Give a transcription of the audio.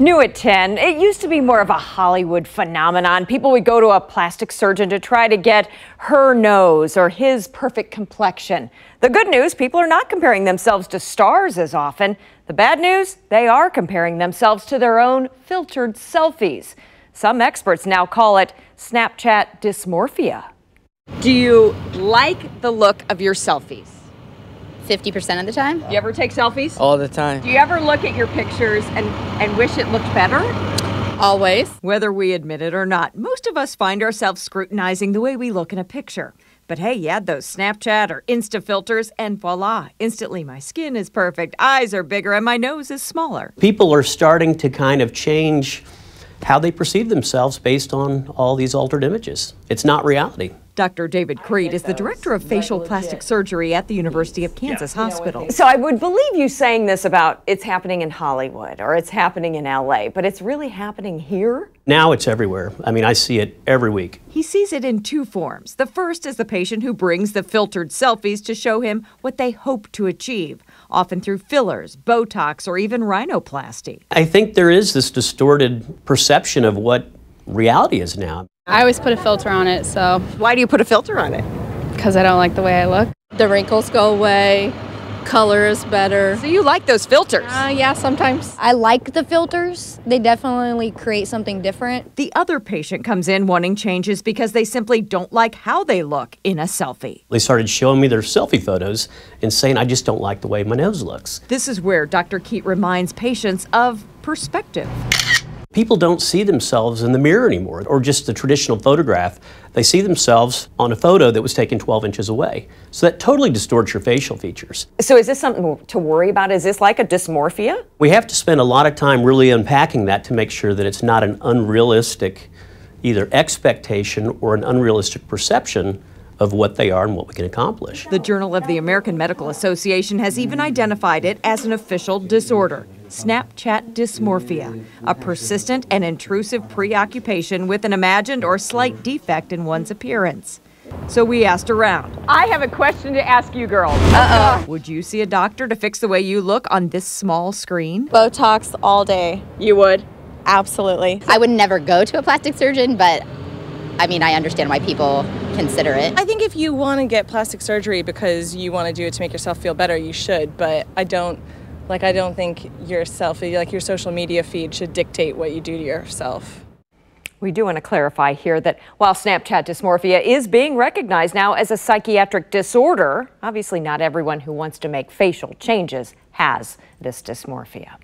New at 10, it used to be more of a Hollywood phenomenon. People would go to a plastic surgeon to try to get her nose or his perfect complexion. The good news, people are not comparing themselves to stars as often. The bad news, they are comparing themselves to their own filtered selfies. Some experts now call it Snapchat dysmorphia. Do you like the look of your selfies? 50% of the time. Do you ever take selfies? All the time. Do you ever look at your pictures and wish it looked better? Always. Whether we admit it or not, most of us find ourselves scrutinizing the way we look in a picture. But hey, you add those Snapchat or Insta filters and voila, instantly my skin is perfect, eyes are bigger, and my nose is smaller. People are starting to kind of change how they perceive themselves based on all these altered images. It's not reality. Dr. David Creed is the director of facial plastic surgery at the University of Kansas Hospital. So I would believe you saying this about it's happening in Hollywood or it's happening in LA, but it's really happening here? Now it's everywhere. I mean, I see it every week. He sees it in two forms. The first is the patient who brings the filtered selfies to show him what they hope to achieve, often through fillers, Botox, or even rhinoplasty. I think there is this distorted perception of what reality is now. I always put a filter on it, so. Why do you put a filter on it? Because I don't like the way I look. The wrinkles go away, color is better. So you like those filters? Yeah, sometimes. I like the filters. They definitely create something different. The other patient comes in wanting changes because they simply don't like how they look in a selfie. They started showing me their selfie photos and saying, I just don't like the way my nose looks. This is where Dr. Keat reminds patients of perspective. People don't see themselves in the mirror anymore, or just the traditional photograph. They see themselves on a photo that was taken 12 inches away. So that totally distorts your facial features. So is this something to worry about? Is this like a dysmorphia? We have to spend a lot of time really unpacking that to make sure that it's not an unrealistic either expectation or an unrealistic perception of what they are and what we can accomplish. The Journal of the American Medical Association has even identified it as an official disorder, Snapchat dysmorphia, a persistent and intrusive preoccupation with an imagined or slight defect in one's appearance. So we asked around. I have a question to ask you girls. Would you see a doctor to fix the way you look on this small screen? Botox all day. You would? Absolutely. I would never go to a plastic surgeon, but I mean, I understand why people consider it. I think if you want to get plastic surgery because you want to do it to make yourself feel better, you should, but I don't think your selfie, like your social media feed, should dictate what you do to yourself. We do want to clarify here that while Snapchat dysmorphia is being recognized now as a psychiatric disorder, obviously not everyone who wants to make facial changes has this dysmorphia.